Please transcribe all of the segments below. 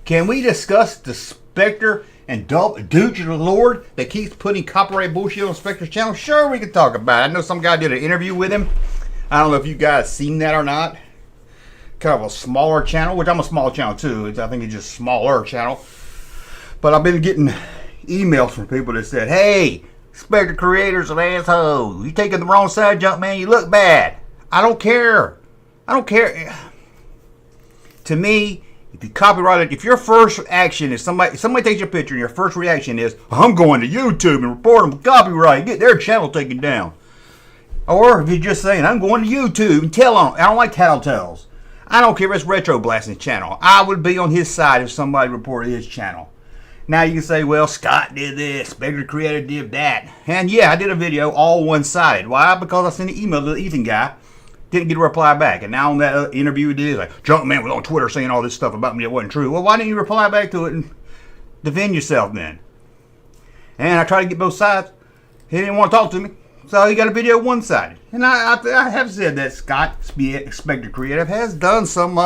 Can we discuss the Spectre and Dude to the Lord that keeps putting copyright bullshit on Spectre's channel? Sure, we can talk about it. I know some guy did an interview with him. I don't know if you guys seen that or not. Kind of a smaller channel, which I'm a small channel too. I think it's just a smaller channel. But I've been getting emails from people that said, hey, Spectre Creator's an asshole. You taking the wrong side, Junkman. You look bad. I don't care. I don't care. To me, if you copyright it, if your first action is somebody takes your picture and your first reaction is, I'm going to YouTube and report them for copyright, get their channel taken down. Or if you're just saying, I'm going to YouTube and tell on them. I don't like tattletales. I don't care if it's Retro Blasting's channel. I would be on his side if somebody reported his channel. Now you can say, well, Scott did this, Spectre Creative did that. And yeah, I did a video all one-sided. Why? Because I sent an email to the Ethan guy, didn't get a reply back. And now on that interview he did, like, Junkman was on Twitter saying all this stuff about me that wasn't true. Well, why didn't you reply back to it and defend yourself then? And I tried to get both sides. He didn't want to talk to me. So he got a video one-sided. And I have said that Scott, Spectre Creative, has done some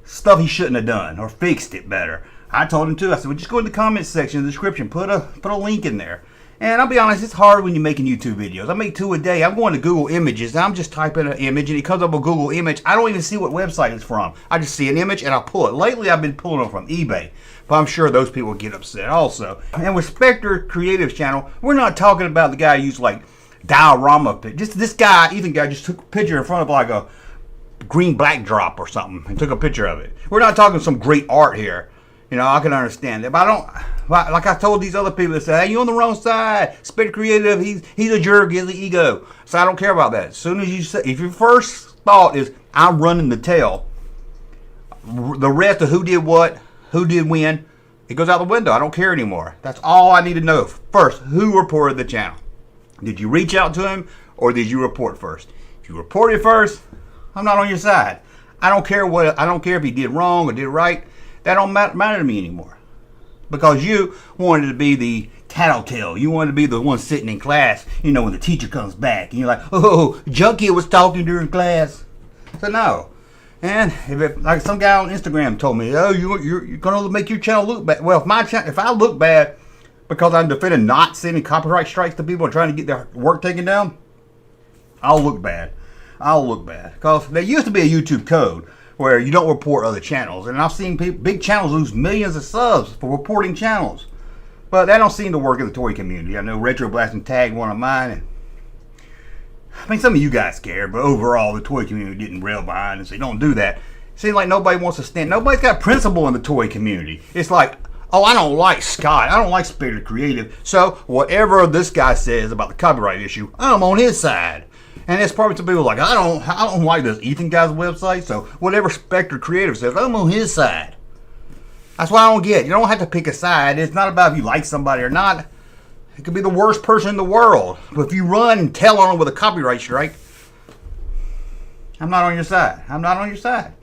stuff he shouldn't have done, or fixed it better. I told him to. I said, well, just go in the comments section in the description. Put a link in there. And I'll be honest, it's hard when you're making YouTube videos. I make 2 a day. I'm going to Google Images. I'm just typing an image, and it comes up with Google Image. I don't even see what website it's from. I just see an image, and I pull it. Lately, I've been pulling them from eBay. But I'm sure those people get upset also. And with Spectre Creative's channel, we're not talking about the guy who used like diorama. Just this guy, Ethan guy, just took a picture in front of like a green backdrop or something and took a picture of it. We're not talking some great art here. You know, I can understand that, but I don't. Like I told these other people that say, hey, you're on the wrong side. Spectre Creative, he's a jerk, he's an ego. So I don't care about that. As soon as you say, if your first thought is I'm running the tail, the rest of who did what, who did when, it goes out the window. I don't care anymore. That's all I need to know. First, who reported the channel? Did you reach out to him or did you report first? If you reported first, I'm not on your side. I don't care if he did wrong or did right. That don't matter to me anymore. Because you wanted to be the tattletale. You wanted to be the one sitting in class, you know, when the teacher comes back. And you're like, oh, Junkie was talking during class. So no. And like some guy on Instagram told me, oh, you're going to make your channel look bad. Well, if I look bad because I'm defending not sending copyright strikes to people and trying to get their work taken down, I'll look bad. I'll look bad. Because there used to be a YouTube code where you don't report other channels. And I've seen big channels lose millions of subs for reporting channels. But that don't seem to work in the toy community. I know Retro Blasting tagged one of mine. And I mean, some of you guys care, but overall, the toy community didn't rail behind and say, don't do that. It seems like nobody wants to stand. Nobody's got principle in the toy community. It's like, oh, I don't like Scott. I don't like Spectre Creative. So whatever this guy says about the copyright issue, I'm on his side. And there's probably some people like, I don't like this Ethan guy's website, so whatever Spectre Creative says, I'm on his side. That's what I don't get. You don't have to pick a side. It's not about if you like somebody or not. It could be the worst person in the world. But if you run and tell on them with a copyright strike, I'm not on your side. I'm not on your side.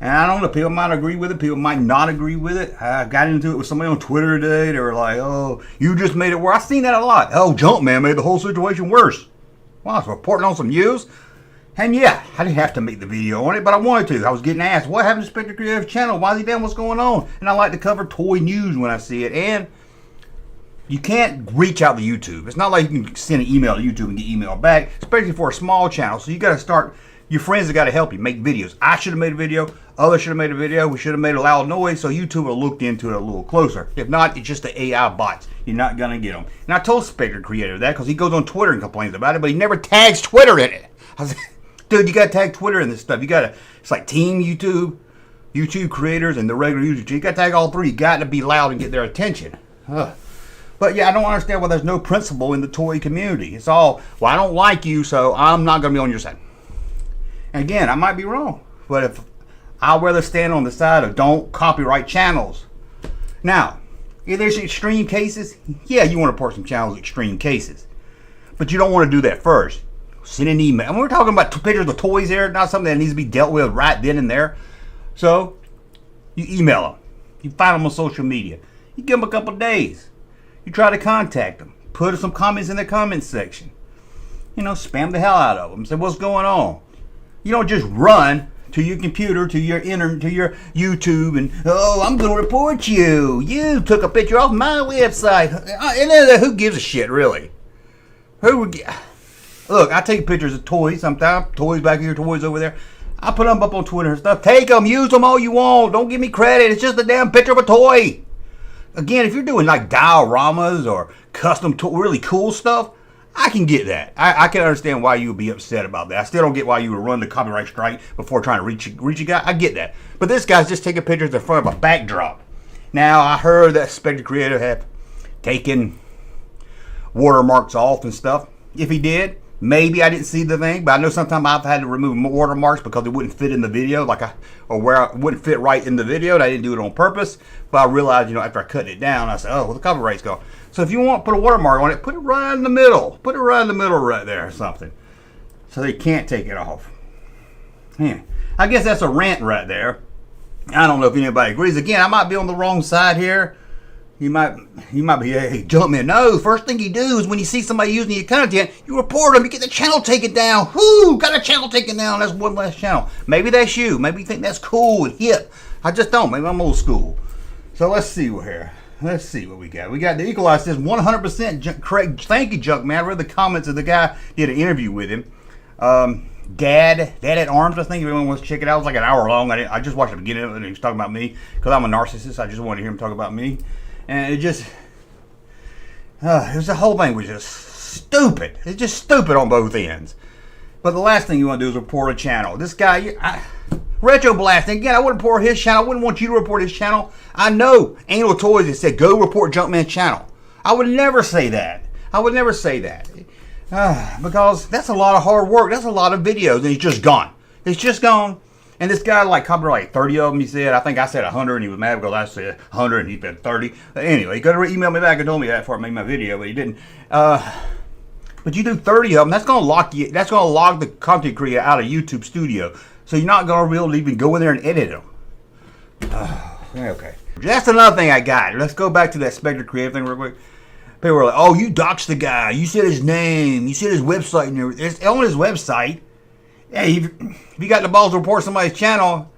And I don't know, people might agree with it, people might not agree with it. I got into it with somebody on Twitter today. They were like, oh, you just made it worse. I've seen that a lot. Oh, Junkman made the whole situation worse. Well, I was reporting on some news. And yeah, I didn't have to make the video on it, but I wanted to. I was getting asked, what happened to Spectre Creative channel? Why is he down? What's going on? And I like to cover toy news when I see it. And you can't reach out to YouTube. It's not like you can send an email to YouTube and get email back, especially for a small channel. So you got to start, your friends have got to help you make videos. I should have made a video. Others should have made a video. We should have made a loud noise, so YouTube will look into it a little closer. If not, it's just the AI bots. You're not going to get them. And I told Spectre Creative that because he goes on Twitter and complains about it, but he never tags Twitter in it. I was like, dude, you got to tag Twitter in this stuff. You got to, it's like Team YouTube, YouTube creators, and the regular users. You got to tag all three. You got to be loud and get their attention. But yeah, I don't understand why there's no principle in the toy community. It's all, well, I don't like you, so I'm not going to be on your side. And again, I might be wrong, but if I'd rather stand on the side of don't copyright channels. Now, if there's extreme cases, yeah, you want to report some channels extreme cases. But you don't want to do that first. Send an email. And we're talking about pictures of toys here, not something that needs to be dealt with right then and there. So, you email them. You find them on social media. You give them a couple days. You try to contact them. Put some comments in the comments section. You know, spam the hell out of them. Say, what's going on? You don't just run to your computer, to your internet, to your YouTube, and oh, I'm gonna report you. You took a picture off my website. And then who gives a shit, really? Who would get? Look, I take pictures of toys sometimes. Toys back here, toys over there. I put them up on Twitter and stuff. Take them, use them all you want. Don't give me credit. It's just a damn picture of a toy. Again, if you're doing like dioramas or custom, really cool stuff, I can get that. I can understand why you would be upset about that. I still don't get why you would run the copyright strike before trying to reach a guy. I get that. But this guy's just taking pictures in front of a backdrop. Now, I heard that Spectre Creative had taken watermarks off and stuff. If he did, maybe I didn't see the thing, but I know sometimes I've had to remove watermarks because it wouldn't fit in the video, or where it wouldn't fit right in the video, and I didn't do it on purpose. But I realized, after I cut it down, I said, oh, well, the copyright's gone. So if you want to put a watermark on it, put it right in the middle. Put it right in the middle right there or something. So they can't take it off. Yeah. I guess that's a rant right there. I don't know if anybody agrees. Again, I might be on the wrong side here. You might be, hey, Junkman. No, first thing you do is when you see somebody using your content, you report them, you get the channel taken down. Whoo, got a channel taken down. That's one less channel. Maybe that's you. Maybe you think that's cool and hip. I just don't. Maybe I'm old school. So let's see what here. Let's see what we got. We got the Equalize says 100% correct. Thank you, Junkman. I read the comments of the guy did an interview with him. Dad at Arms, I think. If anyone wants to check it out, it was like an hour long. I just watched the beginning of it, and he was talking about me because I'm a narcissist. I just wanted to hear him talk about me. And it was the whole thing was just stupid. It's just stupid on both ends. But the last thing you want to do is report a channel. This guy, Retro Blasting, again, I wouldn't report his channel. I wouldn't want you to report his channel. I know Anal Toys has said, go report Junkman's channel. I would never say that. I would never say that. Because that's a lot of hard work. That's a lot of videos, and it's just gone. It's just gone. And this guy, copyright 30 of them, he said. I think I said 100, and he was mad because I said 100, and he said 30. Anyway, he could have emailed me back and told me that before I made my video, but he didn't. But you do 30 of them, that's going to lock you. That's going to lock the content creator out of YouTube Studio. So you're not going to be able to even go in there and edit them. Okay. That's another thing I got. Let's go back to that Spectre Creative thing real quick. People were like, oh, you doxed the guy. You said his name. You said his website and everything. It's on his website. Hey, if you got the balls to report somebody's channel,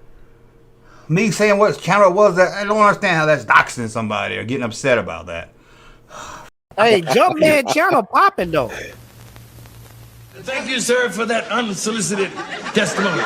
me saying what channel it was, I don't understand how that's doxing somebody or getting upset about that. Hey, Junkman channel popping though. Thank you, sir, for that unsolicited testimony.